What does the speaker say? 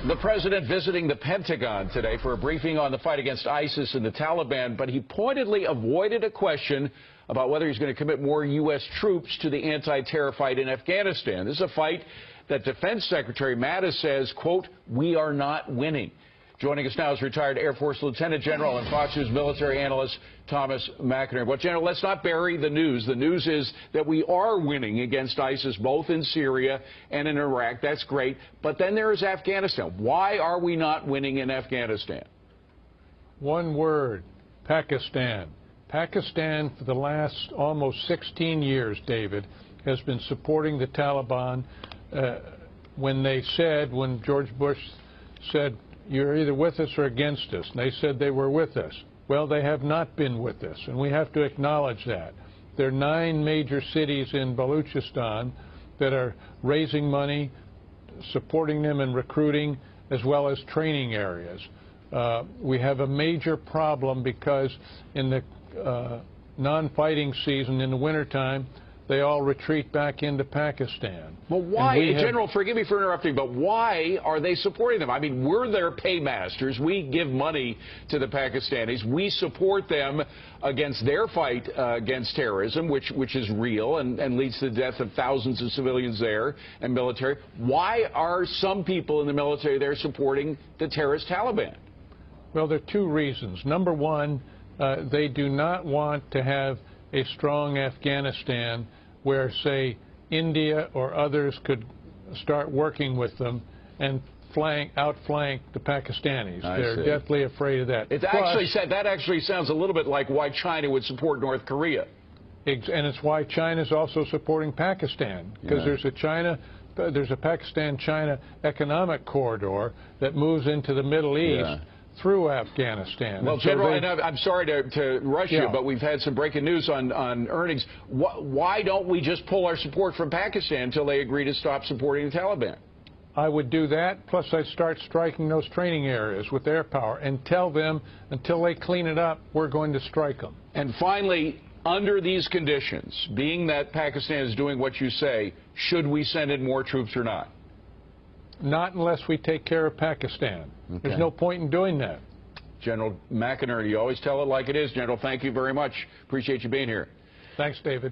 The president visiting the Pentagon today for a briefing on the fight against ISIS and the Taliban, but he pointedly avoided a question about whether he's going to commit more U.S. troops to the anti-terror fight in Afghanistan. This is a fight that Defense Secretary Mattis says, quote, "we are not winning." Joining us now is retired Air Force Lieutenant General and Fox News military analyst Thomas McInerney. Well, General, let's not bury the news. The news is that we are winning against ISIS, both in Syria and in Iraq. That's great. But then there is Afghanistan. Why are we not winning in Afghanistan? One word, Pakistan. Pakistan, for the last almost 16 years, David, has been supporting the Taliban. When George Bush said, "You're either with us or against us," and they said they were with us. Well, they have not been with us, and we have to acknowledge that. There are 9 major cities in Baluchistan that are raising money, supporting them in recruiting, as well as training areas. We have a major problem because in the non-fighting season in the wintertime, they all retreat back into Pakistan. Well, why, General, forgive me for interrupting, but why are they supporting them? I mean, we're their paymasters. We give money to the Pakistanis. We support them against their fight against terrorism, which is real and leads to the death of thousands of civilians there and military. Why are some people in the military there supporting the terrorist Taliban? Well, there are 2 reasons. Number one, they do not want to have a strong Afghanistan where, say, India or others could start working with them and outflank the Pakistanis. They're deathly afraid of that. That actually sounds a little bit like why China would support North Korea. And it's why China's also supporting Pakistan, because there's a Pakistan-China economic corridor that moves into the Middle East through Afghanistan. Well, General, and I'm sorry to rush you, but we've had some breaking news on earnings. Why don't we just pull our support from Pakistan until they agree to stop supporting the Taliban? I would do that, plus I'd start striking those training areas with air power and tell them until they clean it up, we're going to strike them. And finally, under these conditions, being that Pakistan is doing what you say, should we send in more troops or not? Not unless we take care of Pakistan. Okay. There's no point in doing that. General McInerney, you always tell it like it is. General, thank you very much. Appreciate you being here. Thanks, David.